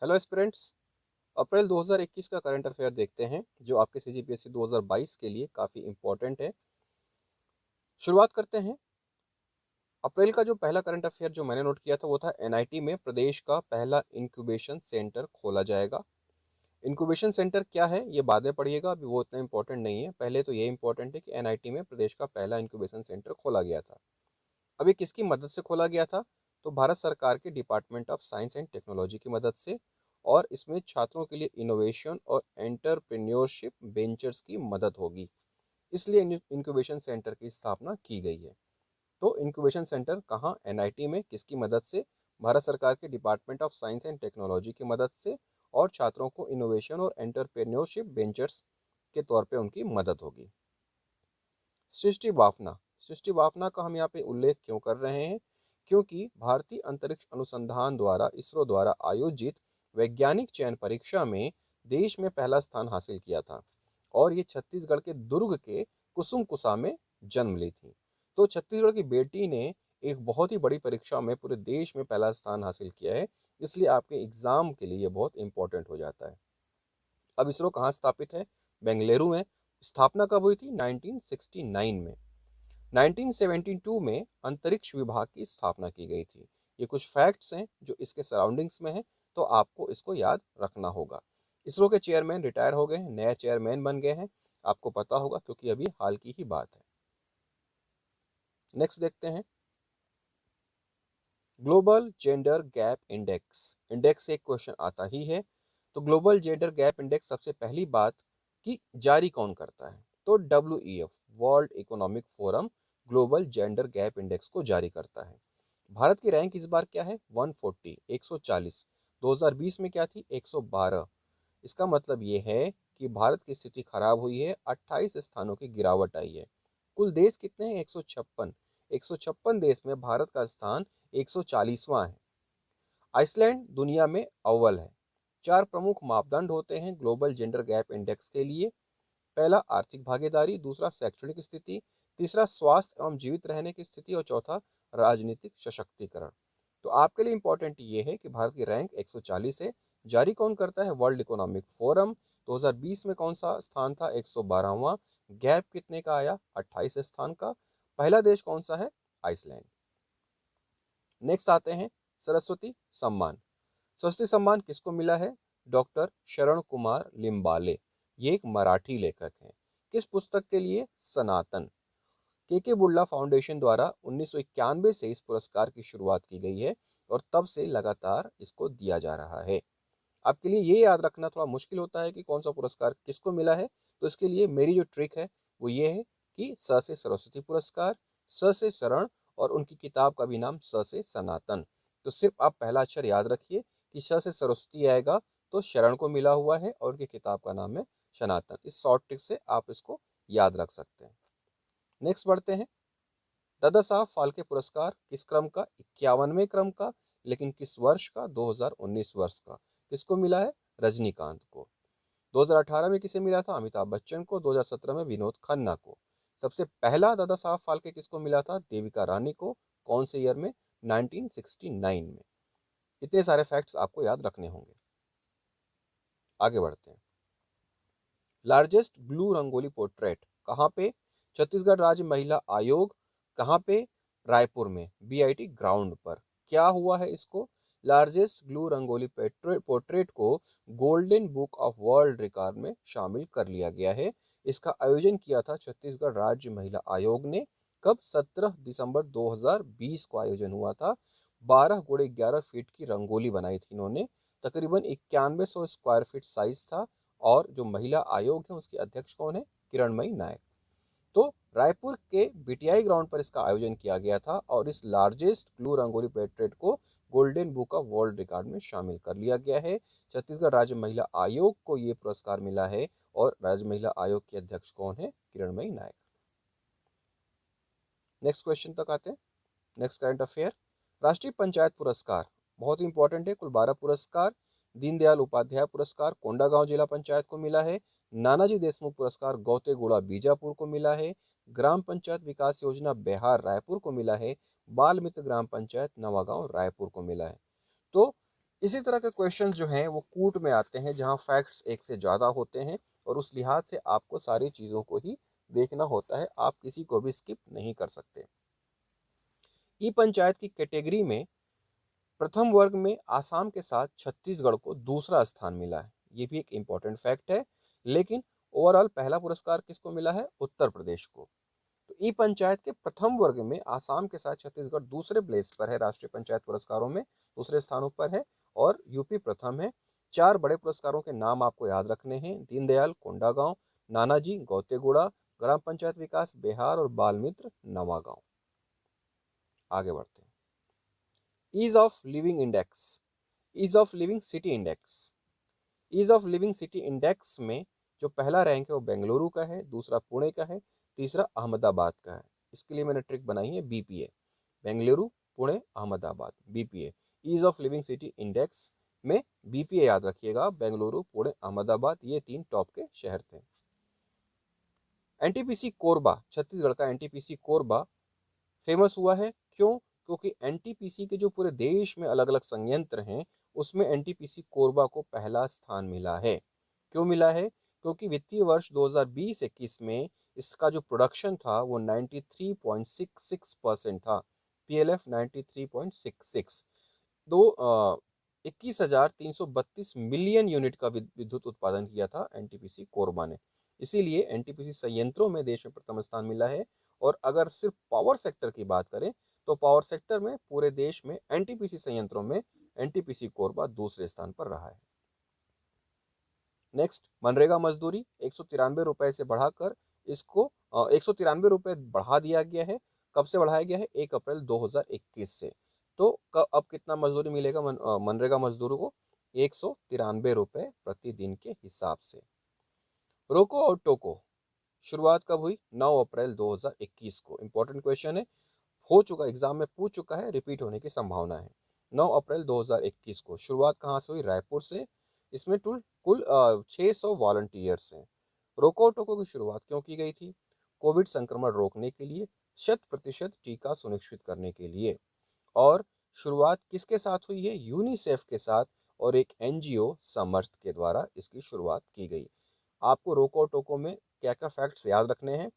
Hello aspirants. अप्रैल 2021 का current affair देखते हैं जो आपके सीजीपीएससी 2022 के लिए काफ़ी इम्पोर्टेंट है। शुरुआत करते हैं। अप्रैल का जो पहला करंट अफेयर जो मैंने नोट किया था वो था एनआईटी में प्रदेश का पहला इंक्यूबेशन सेंटर खोला जाएगा। इंक्यूबेशन सेंटर क्या है ये बाद में पढ़िएगा, अभी वो इतना इंपॉर्टेंट नहीं है। पहले तो ये इंपॉर्टेंट है कि एनआईटी में प्रदेश का पहला इंक्यूबेशन सेंटर खोला गया था। अभी किसकी मदद से खोला गया था? तो भारत सरकार के department of science and technology की मदद से, और इसमें छात्रों के लिए इनोवेशन और एंटरप्रेन्योरशिप वेंचर्स की मदद होगी, इसलिए इंक्यूबेशन सेंटर की स्थापना की गई है। तो इंक्यूबेशन सेंटर कहाँ? एनआईटी में। किसकी मदद से? भारत सरकार के department of science and technology की मदद से, और छात्रों को इनोवेशन और एंटरप्रेन्योरशिप वेंचर्स के तौर पे उनकी मदद होगी। सृष्टि बाफना। सृष्टि बाफना का हम यहाँ पे उल्लेख क्यों कर रहे हैं? क्योंकि भारतीय अंतरिक्ष अनुसंधान द्वारा इसरो द्वारा आयोजित वैज्ञानिक चयन परीक्षा में देश में पहला स्थान हासिल किया था, और ये छत्तीसगढ़ के दुर्ग के कुसुम कुसा में जन्म ली थी। तो छत्तीसगढ़ की बेटी ने एक बहुत ही बड़ी परीक्षा में पूरे देश में पहला स्थान हासिल किया है, इसलिए आपके एग्जाम के लिए ये बहुत इंपॉर्टेंट हो जाता है। अब इसरो कहाँ स्थापित है? बेंगलुरु में। स्थापना कब हुई थी? 1969 में। 1972 में अंतरिक्ष विभाग की स्थापना की गई थी। ये कुछ फैक्ट्स हैं जो इसके सराउंडिंग्स में है, तो आपको इसको याद रखना होगा। इसरो के चेयरमैन रिटायर हो गए हैं, नए चेयरमैन बन गए हैं, आपको पता होगा क्योंकि अभी हाल की ही बात है। नेक्स्ट देखते हैं। Global gender gap index. Index से एक क्वेश्चन आता ही है। तो ग्लोबल जेंडर गैप इंडेक्स सबसे पहली बात कि जारी कौन करता है? तो WEF, world economic forum, global gender gap index को जारी करता है। भारत की रैंक इस बार क्या है? 140, 140। 2020 में क्या थी? 112। इसका मतलब ये है कि भारत की स्थिति खराब हुई है, 28 स्थानों की गिरावट आई है। कुल देश कितने हैं? 156। 156 देश में भारत का स्थान 140वां है। आइसलैंड दुनिया में अव्वल है। चार प्रमुख मापदंड होते हैं ग्लोबल जेंडर गैप इंडेक्स के लिए। पहला आर्थिक भागीदारी, दूसरा शैक्षणिक स्थिति, तीसरा स्वास्थ्य एवं जीवित रहने की स्थिति, और चौथा राजनीतिक सशक्तिकरण। तो आपके लिए इंपॉर्टेंट ये है कि भारत की रैंक 140 है। जारी कौन करता है? World economic forum. 2020 में कौन सा स्थान था? 112वां। गैप कितने का आया? 28 स्थान का। पहला देश कौन सा है? आइसलैंड। नेक्स्ट आते हैं सरस्वती सम्मान। सरस्वती सम्मान किसको मिला है? डॉक्टर शरण कुमार लिम्बाले। ये एक मराठी लेखक हैं। किस पुस्तक के लिए? सनातन। के बुल्ला फाउंडेशन द्वारा 1991 से इस पुरस्कार की शुरुआत की गई है, और तब से लगातार इसको दिया जा रहा है। आपके लिए ये याद रखना थोड़ा मुश्किल होता है कि कौन सा पुरस्कार किसको मिला है, तो इसके लिए मेरी जो ट्रिक है वो ये है कि स से सरस्वती पुरस्कार, स से शरण, और उनकी किताब का भी नाम स से सनातन। तो सिर्फ आप पहला अक्षर याद रखिए कि स से सरस्वती आएगा तो शरण को मिला हुआ है, और उनकी किताब का नाम है सनातन। इस शॉर्ट ट्रिक से आप इसको याद रख सकते हैं। नेक्स्ट बढ़ते हैं। दादा साहब फाल्के पुरस्कार किस क्रम का? 51वें क्रम का। लेकिन किस वर्ष का? 2019 वर्ष का। किसको मिला है? रजनीकांत को। 2018 में किसे मिला था? अमिताभ बच्चन को। 2017 में विनोद खन्ना को। सबसे पहला दादा साहब फाल्के किसको मिला था? देविका रानी को। कौन से ईयर में? 1969 में। इतने सारे फैक्ट्स आपको याद रखने होंगे। आगे बढ़ते हैं। लार्जेस्ट ब्लू रंगोली पोर्ट्रेट कहाँ पे? छत्तीसगढ़ राज्य महिला आयोग। कहाँ पे? रायपुर में, बीआईटी ग्राउंड पर। क्या हुआ है इसको? लार्जेस्ट ब्लू रंगोली पोर्ट्रेट को golden book of world record में शामिल कर लिया गया है। इसका आयोजन किया था छत्तीसगढ़ राज्य महिला आयोग ने। कब? 17 दिसंबर 2020 को आयोजन हुआ था। 12 गुणे 11 फीट की रंगोली बनाई थी इन्होंने। तकरीबन 9100 स्क्वायर फीट साइज था। और जो महिला आयोग है उसकी अध्यक्ष कौन है? किरणमयी नायक। तो रायपुर के बीटीआई ग्राउंड पर इसका आयोजन किया गया था, और इस लार्जेस्ट ब्लू रंगोली पोर्ट्रेट को golden book of world record में शामिल कर लिया गया है। छत्तीसगढ़ राज्य महिला आयोग को ये पुरस्कार मिला है, और राज्य महिला आयोग के अध्यक्ष कौन है? किरणमयी नायक। नेक्स्ट क्वेश्चन तक आते हैं। Next current affair. राष्ट्रीय पंचायत पुरस्कार बहुत ही इंपॉर्टेंट है। कुल 12 पुरस्कार। दीनदयाल उपाध्याय पुरस्कार कोंडागांव जिला पंचायत को मिला है। नानाजी देशमुख पुरस्कार गौतेगुड़ा बीजापुर को मिला है। ग्राम पंचायत विकास योजना बिहार रायपुर को मिला है। बाल मित्र ग्राम पंचायत नवागांव रायपुर को मिला है। तो इसी तरह के क्वेश्चंस जो हैं वो कूट में आते हैं, जहां फैक्ट्स एक से ज़्यादा होते हैं और उस लिहाज से आपको सारी चीज़ों को ही देखना होता है, आप किसी को भी स्किप नहीं कर सकते। ई पंचायत की कैटेगरी में प्रथम वर्ग में आसाम के साथ छत्तीसगढ़ को दूसरा स्थान मिला है। ये भी एक इम्पॉर्टेंट फैक्ट है। लेकिन ओवरऑल पहला पुरस्कार किसको मिला है? उत्तर प्रदेश को। तो ई पंचायत के प्रथम वर्ग में आसाम के साथ छत्तीसगढ़ दूसरे प्लेस पर है, राष्ट्रीय पंचायत पुरस्कारों में दूसरे स्थानों पर है, और यूपी प्रथम है। 4 बड़े पुरस्कारों के नाम आपको याद रखने हैं: दीनदयाल कोंडागांव, नानाजी गौतेगुड़ा, ग्राम पंचायत विकास बिहार और बाल मित्र नवागांव। आगे बढ़ते हैं। Ease of living index, ease of living city index. Ease of living city index में जो पहला रैंक है वो बेंगलुरु का है, दूसरा पुणे का है, तीसरा अहमदाबाद का है। इसके लिए मैंने ट्रिक बनाई है BPA, Bengaluru Pune Ahmedabad, BPA. Ease of living city index में बीपीए याद रखिएगा, बेंगलुरु पुणे अहमदाबाद, ये 3 टॉप के शहर थे। एनटीपीसी कोरबा, छत्तीसगढ़ का एनटीपीसी कोरबा फेमस हुआ है, क्यों? क्योंकि एनटीपीसी के जो पूरे देश में अलग अलग संयंत्र हैं, उसमें एनटीपीसी कोरबा को पहला स्थान मिला है। क्यों मिला है? क्योंकि वित्तीय वर्ष 2020-21 में इसका जो प्रोडक्शन था वो 93.66% था, पीएलएफ 93.66। 21,332 मिलियन यूनिट का विद्युत उत्पादन किया था एनटीपीसी कोरबा ने। इसीलिए एनटीपीसी संयंत्रों में देश में प्रथम स्थान मिला है। और अगर सिर्फ पावर सेक्टर की बात करें तो पावर सेक्टर में पूरे देश में एनटीपीसी संयंत्रों में एनटीपीसी कोरबा दूसरे स्थान पर रहा है। नेक्स्ट, मनरेगा मजदूरी 193 रुपए से बढ़ाकर इसको 193 रुपए बढ़ा दिया गया है। कब से बढ़ाया गया है? 1 अप्रैल 2021 से। तो अब कितना मजदूरी मिलेगा मनरेगा मजदूरों को? 193 रुपए प्रतिदिन के हिसाब से। रोको और टोको शुरुआत कब हुई? 9 अप्रैल 2021 को। इंपॉर्टेंट क्वेश्चन है, हो चुका, एग्जाम में पूछ चुका है, रिपीट होने की संभावना है। 9 अप्रैल 2021 को शुरुआत कहाँ से हुई? रायपुर से। इसमें कुल 600 वॉलंटियर्स हैं। रोको टोको की शुरुआत क्यों की गई थी? कोविड संक्रमण रोकने के लिए, 100% टीका सुनिश्चित करने के लिए। और शुरुआत किसके साथ हुई है? यूनिसेफ के साथ और एक एनजीओ समर्थ के द्वारा इसकी शुरुआत की गई। आपको रोको टोको में क्या क्या फैक्ट्स याद रखने हैं?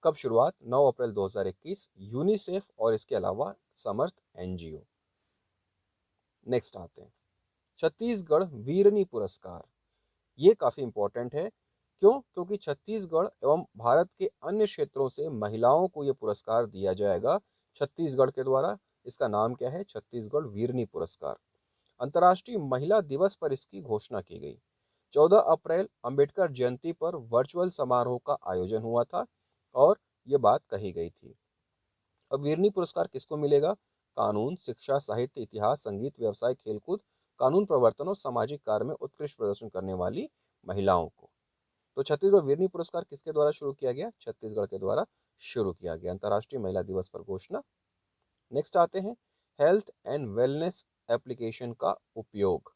कब शुरुआत? 9 अप्रैल 2021, यूनिसेफ और इसके अलावा समर्थ एनजीओ। नेक्स्ट आते हैं छत्तीसगढ़ वीरनी पुरस्कार। ये काफ़ी इंपॉर्टेंट है। क्यों? क्योंकि छत्तीसगढ़ एवं भारत के अन्य क्षेत्रों से महिलाओं को ये पुरस्कार दिया जाएगा छत्तीसगढ़ के द्वारा। इसका नाम क्या है? छत्तीसगढ़ वीरनी पुरस्कार। अंतर्राष्ट्रीय महिला दिवस पर इसकी घोषणा की गई। 14 अप्रैल अंबेडकर जयंती पर वर्चुअल समारोह का आयोजन हुआ था और ये बात कही गई थी। अब वीरनी पुरस्कार किसको मिलेगा? कानून, शिक्षा, साहित्य, इतिहास, संगीत, व्यवसाय, खेलकूद, कानून प्रवर्तन और सामाजिक कार्य में उत्कृष्ट प्रदर्शन करने वाली महिलाओं को। तो छत्तीसगढ़ वीरनी पुरस्कार किसके द्वारा शुरू किया गया? छत्तीसगढ़ के द्वारा शुरू किया गया। अंतर्राष्ट्रीय महिला दिवस पर घोषणा। नेक्स्ट आते हैं हेल्थ एंड वेलनेस एप्लीकेशन का उपयोग।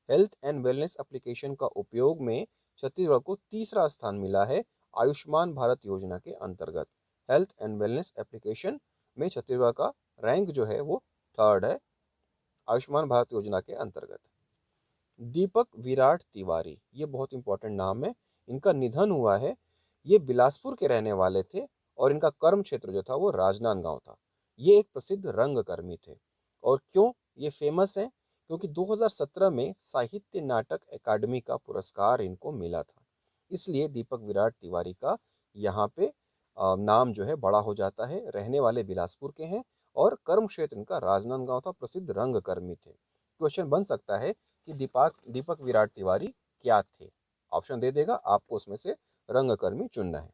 हेल्थ एंड वेलनेस एप्लीकेशन का उपयोग में छत्तीसगढ़ को तीसरा स्थान मिला है आयुष्मान भारत योजना के अंतर्गत। हेल्थ एंड वेलनेस एप्लीकेशन में छत्तीसगढ़ का रैंक जो है वो 3rd है आयुष्मान भारत योजना के अंतर्गत। दीपक विराट तिवारी, ये बहुत इंपॉर्टेंट नाम है। इनका निधन हुआ है। ये बिलासपुर के रहने वाले थे और इनका कर्म क्षेत्र जो था वो राजनांदगांव था। ये एक प्रसिद्ध रंगकर्मी थे। और क्यों ये फेमस है? क्योंकि 2017 में साहित्य नाटक अकादमी का पुरस्कार इनको मिला था। इसलिए दीपक विराट तिवारी का यहाँ पे नाम जो है बड़ा हो जाता है। रहने वाले बिलासपुर के हैं और कर्म क्षेत्र इनका राजनांदगांव था, प्रसिद्ध रंगकर्मी थे। क्वेश्चन बन सकता है कि दीपक विराट तिवारी क्या थे? ऑप्शन दे देगा, आपको उसमें से रंगकर्मी चुनना है।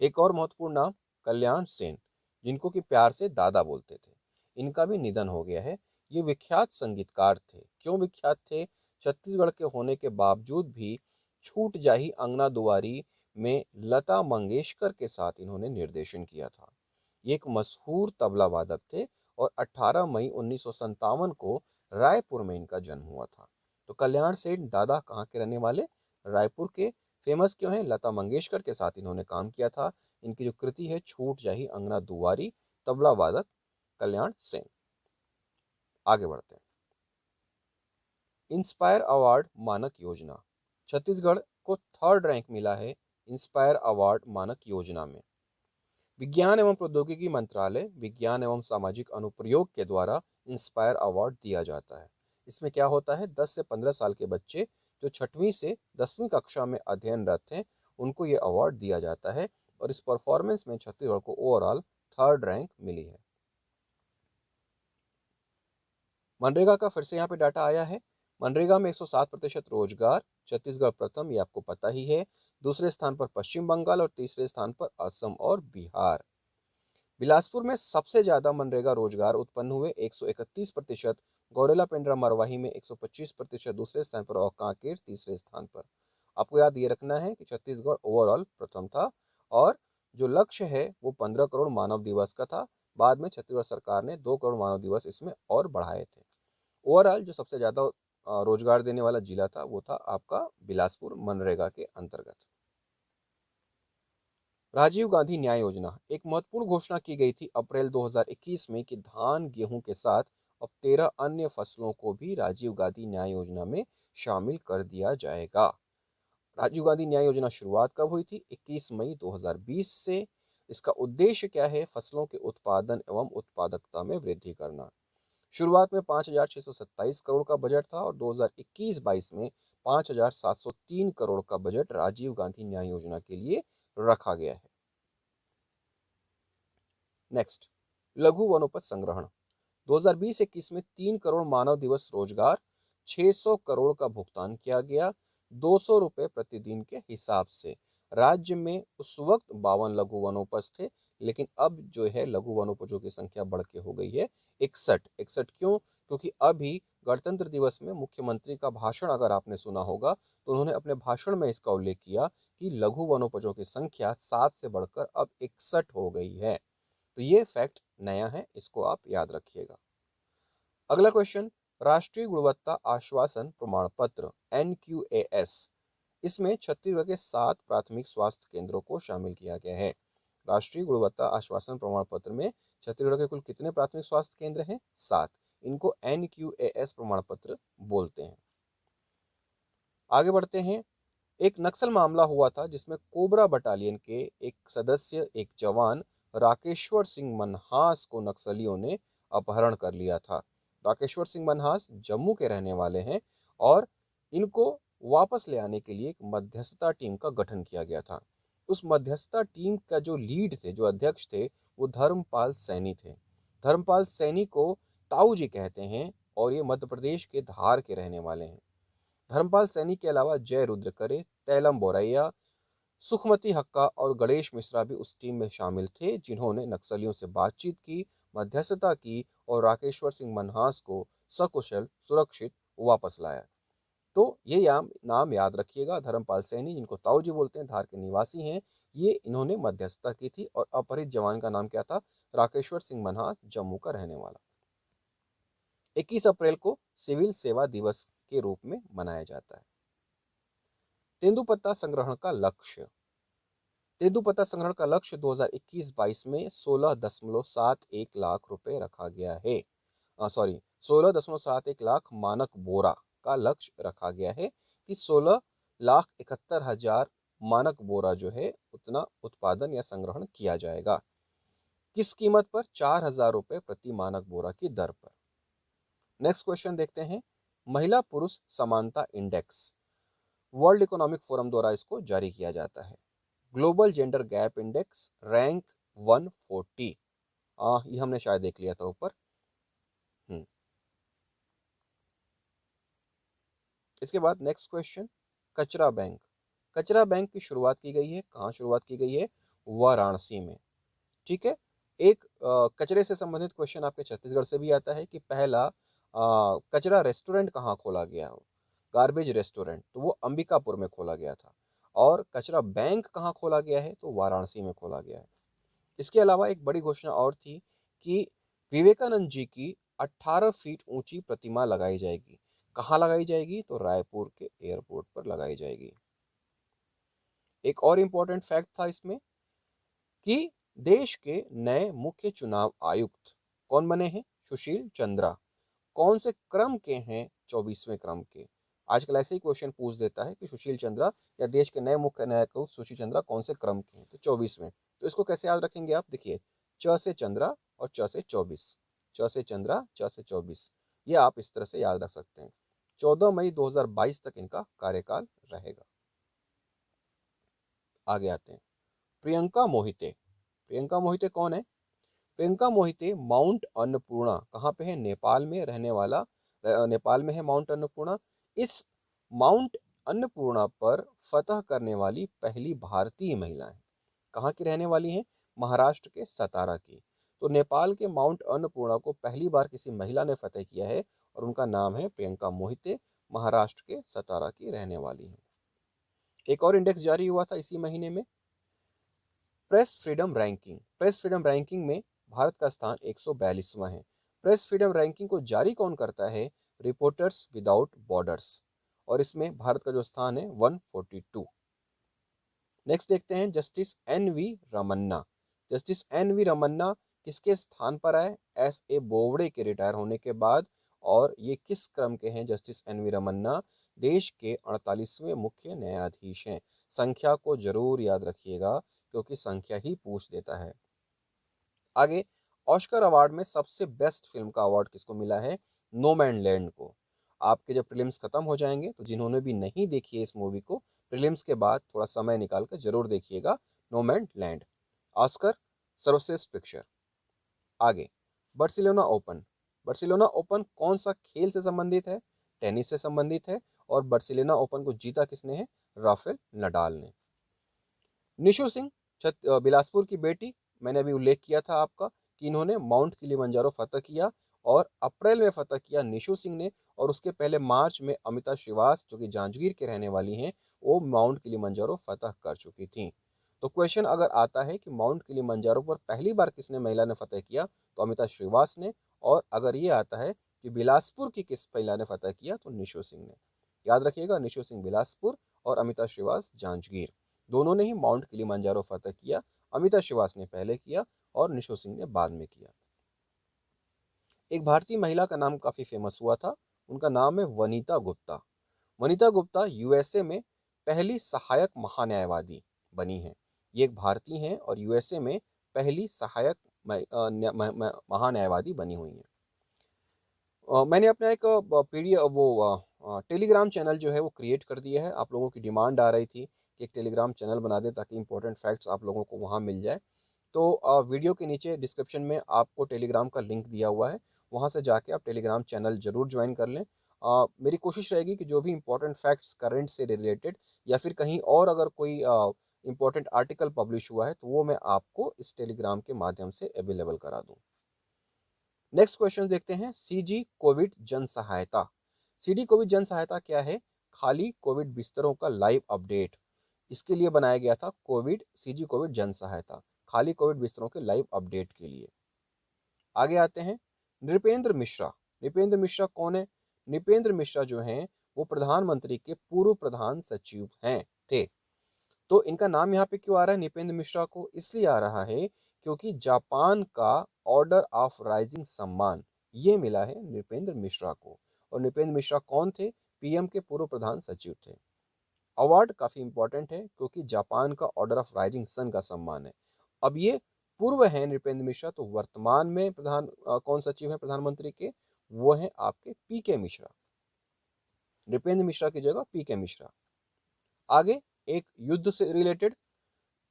एक और महत्वपूर्ण नाम कल्याण सेन, जिनको कि प्यार से दादा बोलते थे। इनका भी निधन हो गया है। ये विख्यात संगीतकार थे। क्यों विख्यात थे? छत्तीसगढ़ के होने के बावजूद भी छूट जाही अंगना दुआरी में लता मंगेशकर के साथ इन्होंने निर्देशन किया था। ये एक मशहूर तबला वादक थे और 18 मई 1957 को रायपुर में इनका जन्म हुआ था। तो कल्याण सेन दादा कहाँ के रहने वाले? रायपुर के। फेमस क्यों है? लता मंगेशकर के साथ इन्होंने काम किया था। इनकी जो कृति है छूट जाही अंगना दुआरी, तबला वादक कल्याण सेन। आगे बढ़ते हैं। इंस्पायर अवार्ड मानक योजना, छत्तीसगढ़ को 3rd रैंक मिला है इंस्पायर अवार्ड मानक योजना में। विज्ञान एवं प्रौद्योगिकी मंत्रालय विज्ञान एवं सामाजिक अनुप्रयोग के द्वारा इंस्पायर अवार्ड दिया जाता है। इसमें क्या होता है, 10 से 15 साल के बच्चे जो 6वीं से 10वीं कक्षा में अध्ययनरत हैं उनको ये अवार्ड दिया जाता है और इस परफॉर्मेंस में छत्तीसगढ़ को ओवरऑल 3rd रैंक मिली है। मनरेगा का फिर से यहाँ पे डाटा आया है। मनरेगा में 107% रोजगार, छत्तीसगढ़ प्रथम, ये आपको पता ही है। दूसरे स्थान पर पश्चिम बंगाल और तीसरे स्थान पर असम और बिहार। बिलासपुर में सबसे ज्यादा मनरेगा रोजगार उत्पन्न हुए 131%, गौरेला पेंड्रा मरवाही में 125% दूसरे स्थान पर और कांकेर तीसरे स्थान पर। आपको याद ये रखना है कि छत्तीसगढ़ ओवरऑल प्रथम था और जो लक्ष्य है वो 15 करोड़ मानव दिवस का था। बाद में छत्तीसगढ़ सरकार ने 2 करोड़ मानव दिवस इसमें और बढ़ाए थे। ओवरऑल जो सबसे ज्यादा रोजगार देने वाला जिला था वो था आपका बिलासपुर मनरेगा के अंतर्गत। राजीव गांधी न्याय योजना, एक महत्वपूर्ण घोषणा की गई थी अप्रैल 2021 में कि धान गेहूं के साथ अब 13 अन्य फसलों को भी राजीव गांधी न्याय योजना में शामिल कर दिया जाएगा। राजीव गांधी न्याय योजना शुरुआत कब हुई थी, 21 मई 2020 से। इसका उद्देश्य क्या है, फसलों के उत्पादन एवं उत्पादकता में वृद्धि करना। शुरुआत में 5,627 करोड़ का बजट था और 2021-22 में 5,703 करोड़ का बजट राजीव गांधी न्याय योजना के लिए रखा गया है। नेक्स्ट, लघु वनोपज संग्रहण, 2020-21 में 3 करोड़ मानव दिवस रोजगार, 600 करोड़ का भुगतान किया गया 200 रुपए प्रतिदिन के हिसाब से। राज्य में उस वक्त 52 लघु वनोपज थे, लेकिन अब जो है लघु वनोपजों की संख्या बढ़ के हो गई है 61। क्यों? क्योंकि अभी गणतंत्र दिवस में मुख्यमंत्री का भाषण अगर आपने सुना होगा तो उन्होंने अपने भाषण में इसका उल्लेख किया कि लघु वनोपजों की संख्या 7 से बढ़कर अब 61 हो गई है। तो ये फैक्ट नया है, इसको आप याद रखिएगा। अगला क्वेश्चन, राष्ट्रीय गुणवत्ता आश्वासन प्रमाण पत्र NQAS, इसमें छत्तीसगढ़ के 7 प्राथमिक स्वास्थ्य केंद्रों को शामिल किया गया है। राष्ट्रीय गुणवत्ता आश्वासन प्रमाण पत्र में छत्तीसगढ़ के कुल कितने प्राथमिक स्वास्थ्य केंद्र हैं? 7। इनको NQAS प्रमाण पत्र बोलते हैं। आगे बढ़ते हैं। एक नक्सल मामला हुआ था जिसमें कोबरा बटालियन के एक सदस्य, एक जवान राकेश्वर सिंह मनहास को नक्सलियों ने अपहरण कर लिया था। राकेश्वर सिंह मनहास जम्मू के रहने वाले हैं और इनको वापस ले आने के लिए एक मध्यस्थता टीम का गठन किया गया था। उस मध्यस्थता टीम का जो लीड थे, जो अध्यक्ष थे, वो धर्मपाल सैनी थे। धर्मपाल सैनी को ताऊ जी कहते हैं और ये मध्य प्रदेश के धार के रहने वाले हैं। धर्मपाल सैनी के अलावा जय रुद्र करे, तैलम बोरैया, सुखमती हक्का और गणेश मिश्रा भी उस टीम में शामिल थे जिन्होंने नक्सलियों से बातचीत की, मध्यस्थता की और राकेश्वर सिंह मनहास को सकुशल सुरक्षित वापस लाया। तो ये नाम याद रखिएगा, धर्मपाल सैनी जिनको ताऊ जी बोलते हैं, धार के निवासी हैं, ये इन्होंने मध्यस्थता की थी। और अपहरित जवान का नाम क्या था? राकेश्वर सिंह मनहास, जम्मू का रहने वाला। 21 अप्रैल को सिविल सेवा दिवस के रूप में मनाया जाता है। तेंदुपत्ता संग्रहण का लक्ष्य, तेंदुपत्ता संग्रहण का लक्ष्य 2021-22 में 16.71 लाख रुपए रखा गया है। 16.71 लाख मानक बोरा का लक्ष्य रखा गया है कि 16,71,000 मानक बोरा जो है उतना उत्पादन या संग्रहण किया जाएगा। किस कीमत पर? 4,000 रुपए प्रति मानक बोरा की दर पर। नेक्स्ट क्वेश्चन देखते हैं। महिला पुरुष समानता इंडेक्स वर्ल्ड इकोनॉमिक फोरम द्वारा इसको जारी किया जाता है। Global gender gap index rank 140, ये हमने शायद देख लिया था ऊपर। इसके बाद नेक्स्ट क्वेश्चन, कचरा बैंक। कचरा बैंक की शुरुआत की गई है, कहाँ शुरुआत की गई है? वाराणसी में। ठीक है। एक कचरे से संबंधित क्वेश्चन आपके छत्तीसगढ़ से भी आता है कि पहला कचरा रेस्टोरेंट कहाँ खोला गया हो? गार्बेज रेस्टोरेंट, तो वो अंबिकापुर में खोला गया था। और कचरा बैंक कहाँ खोला गया है? तो वाराणसी में खोला गया है। इसके अलावा एक बड़ी घोषणा और थी कि विवेकानंद जी की 18 फीट ऊंची प्रतिमा लगाई जाएगी। कहाँ लगाई जाएगी? तो रायपुर के एयरपोर्ट पर लगाई जाएगी। एक और इम्पोर्टेंट फैक्ट था इसमें कि देश के नए मुख्य चुनाव आयुक्त कौन बने हैं? सुशील चंद्रा। कौन से क्रम के हैं 24वें क्रम के? आजकल ऐसे ही क्वेश्चन पूछ देता है कि सुशील चंद्रा या देश के नए मुख्य न्यायाधीश सुशील चंद्रा कौन से क्रम के हैं? तो 24वें। तो इसको कैसे याद रखेंगे आप? देखिए, च से चंद्रा और च से 24, च से चंद्रा च से 24, ये आप इस तरह से याद रख सकते हैं। 14 मई 2022 तक इनका कार्यकाल रहेगा। आगे आते हैं, प्रियंका मोहिते। प्रियंका मोहिते कौन है? प्रियंका मोहिते माउंट अन्नपूर्णा, कहाँ पे है? नेपाल में रहने वाला, नेपाल में है माउंट अन्नपूर्णा। इस माउंट अन्नपूर्णा पर फतह करने वाली पहली भारतीय महिला है। कहाँ की रहने वाली हैं? महाराष्ट्र के सतारा की। तो नेपाल के माउंट अन्नपूर्णा को पहली बार किसी महिला ने फतेह किया है और उनका नाम है प्रियंका मोहिते, महाराष्ट्र के सतारा की रहने वाली हैं। एक और इंडेक्स जारी हुआ था इसी महीने में, press freedom ranking. Press freedom ranking में भारत का स्थान 142वां है। प्रेस फ्रीडम रैंकिंग को जारी कौन करता है? रिपोर्टर्स विदाउट बॉर्डर्स, और इसमें भारत का जो स्थान है 142। नेक्स्ट देखते हैं justice N V Ramana. Justice N V Ramana किसके स्थान पर आए? एस ए बोबड़े के रिटायर होने के बाद। और ये किस क्रम के हैं? जस्टिस एन वी रमन्ना देश के 48वें मुख्य न्यायाधीश हैं। संख्या को जरूर याद रखिएगा क्योंकि संख्या ही पूछ देता है। आगे, ऑस्कर अवार्ड में सबसे बेस्ट फिल्म का अवार्ड किसको मिला है? नो मैन लैंड को। आपके जब प्रीलिम्स खत्म हो जाएंगे तो जिन्होंने भी नहीं देखी है इस मूवी को, प्रीलिम्स के बाद थोड़ा समय निकाल कर जरूर देखिएगा नो मैन लैंड। ऑस्कर सर्वश्रेष्ठ पिक्चर। आगे, बार्सिलोना ओपन। बार्सिलोना ओपन कौन सा खेल से संबंधित है? टेनिस से संबंधित है। और बार्सिलोना ओपन को जीता किसने है? राफेल नडाल ने। निशु सिंह बिलासपुर की बेटी, मैंने अभी उल्लेख किया था आपका कि इन्होंने माउंट किलिमंजारो फतह किया और अप्रैल में फतह किया निशु सिंह ने। और उसके पहले मार्च में अमिता श्रीवास जो कि जांजगीर के रहने वाली हैं, वो माउंट किलिमंजारो फतह कर चुकी थी। तो क्वेश्चन अगर आता है कि माउंट किलिमंजारो पर पहली बार किसने महिला ने फतह किया, तो अमिता श्रीवास ने। और अगर ये आता है कि बिलासपुर की किस महिला ने फतह किया, तो निशु सिंह ने। याद रखिएगा, निशु सिंह बिलासपुर और अमिता श्रीवास जांजगीर, दोनों ने ही माउंट किलिमंजारो फतह किया। अमिता श्रीवास ने पहले किया और निशु सिंह ने बाद में किया। एक भारतीय महिला का नाम काफी फेमस हुआ था, उनका नाम है वनीता गुप्ता। वनीता गुप्ता यूएसए में पहली सहायक महान्यायवादी बनी है। ये एक भारतीय हैं और यूएसए में पहली सहायक महान्यायवादी बनी हुई हैं। मैंने अपना एक पीडीएफ टेलीग्राम चैनल जो है वो क्रिएट कर दिया है। आप लोगों की डिमांड आ रही थी कि एक टेलीग्राम चैनल बना दें ताकि इंपॉर्टेंट फैक्ट्स आप लोगों को वहाँ मिल जाए। तो वीडियो के नीचे डिस्क्रिप्शन में आपको टेलीग्राम का लिंक दिया हुआ है, वहाँ से जाके आप टेलीग्राम चैनल ज़रूर ज्वाइन कर लें। मेरी कोशिश रहेगी कि जो भी इंपॉर्टेंट फैक्ट्स करंट से रिलेटेड या फिर कहीं और अगर कोई इंपॉर्टेंट आर्टिकल पब्लिश हुआ है तो वो मैं आपको इस टेलीग्राम के माध्यम से अवेलेबल करा दूँ। नेक्स्ट क्वेश्चन देखते हैं, सीजी कोविड जन सहायता। सीडी कोविड जन सहायता क्या है? खाली कोविड बिस्तरों का लाइव अपडेट, इसके लिए बनाया गया था सीजी कोविड जन सहायता, खाली कोविड बिस्तरों के लाइव अपडेट के लिए। आगे आते हैं, नृपेंद्र मिश्रा। नृपेंद्र मिश्रा कौन है? नृपेंद्र मिश्रा जो हैं वो प्रधानमंत्री के पूर्व प्रधान सचिव हैं थे। तो इनका नाम यहाँ पे क्यों आ रहा है नृपेंद्र मिश्रा को? इसलिए आ रहा है क्योंकि जापान का ऑर्डर ऑफ राइजिंग सम्मान ये मिला है नृपेंद्र मिश्रा को। और नृपेंद्र मिश्रा कौन थे? पीएम के पूर्व प्रधान सचिव थे। अवार्ड काफी इंपॉर्टेंट है क्योंकि जापान का ऑर्डर ऑफ राइजिंग सन का सम्मान है। अब ये पूर्व है नृपेंद्र मिश्रा, तो वर्तमान में कौन सचिव है प्रधानमंत्री के? वो है आपके पीके मिश्रा। नृपेंद्र मिश्रा की जगह पीके मिश्रा। आगे, एक युद्ध से रिलेटेड,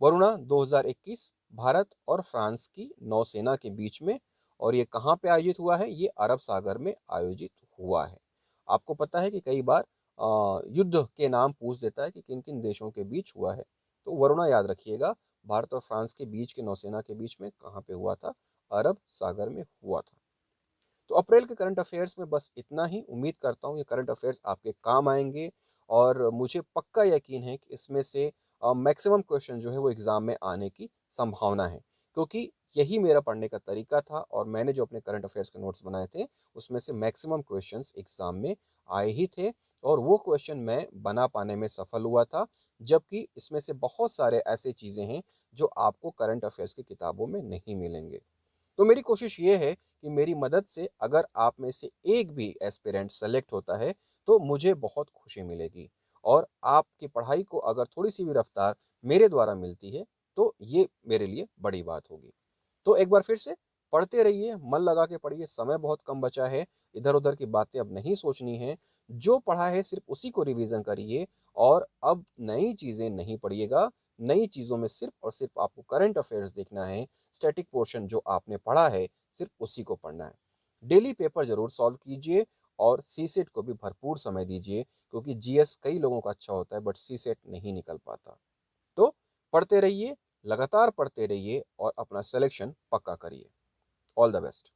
वरुणा 2021 भारत और फ्रांस की नौसेना के बीच में, और ये कहाँ पे आयोजित हुआ है? ये अरब सागर में आयोजित हुआ है। आपको पता है कि कई बार युद्ध के नाम पूछ देता है कि किन किन देशों के बीच हुआ है, तो वरुणा याद रखिएगा, भारत और फ्रांस के बीच के नौसेना के बीच में कहाँ पे हुआ था? अरब सागर में हुआ था। तो अप्रैल के करंट अफेयर्स में बस इतना ही। उम्मीद करता हूँ ये करंट अफेयर्स आपके काम आएंगे और मुझे पक्का यकीन है कि इसमें से मैक्सिमम क्वेश्चन जो है वो एग्ज़ाम में आने की संभावना है, क्योंकि यही मेरा पढ़ने का तरीका था और मैंने जो अपने करंट अफेयर्स के नोट्स बनाए थे उसमें से मैक्सिमम क्वेश्चंस एग्ज़ाम में आए ही थे और वो क्वेश्चन मैं बना पाने में सफल हुआ था। जबकि इसमें से बहुत सारे ऐसे चीज़ें हैं जो आपको करंट अफेयर्स की किताबों में नहीं मिलेंगे। तो मेरी कोशिश ये है कि मेरी मदद से अगर आप में से एक भी एस्पिरेंट सेलेक्ट होता है तो मुझे बहुत खुशी मिलेगी, और आपकी पढ़ाई को अगर थोड़ी-सी भी रफ्तार मेरे द्वारा मिलती है, तो ये मेरे लिए बड़ी बात होगी। तो एक बार फिर से पढ़ते रहिए, मन लगा के पढ़िए, समय बहुत कम बचा है, इधर-उधर की बातें अब नहीं सोचनी है। जो पढ़ा है सिर्फ़ उसी को रिवीज़न करिए, और अब नई चीज़ें नहीं पढ़िएगा। नई चीज़ों में सिर्फ़ और सिर्फ़ आपको करंट अफ़ेयर्स देखना है, स्टैटिक पोर्शन जो आपने पढ़ा है, सिर्फ़ उसी को पढ़ना है। डेली पेपर ज़रूर सॉल्व कीजिए, और सीसेट को भी भरपूर समय दीजिए, क्योंकि जीएस कई लोगों का अच्छा होता है बट सीसेट नहीं निकल पाता। तो पढ़ते रहिए, लगातार पढ़ते रहिए और अपना सिलेक्शन पक्का करिए। All the best.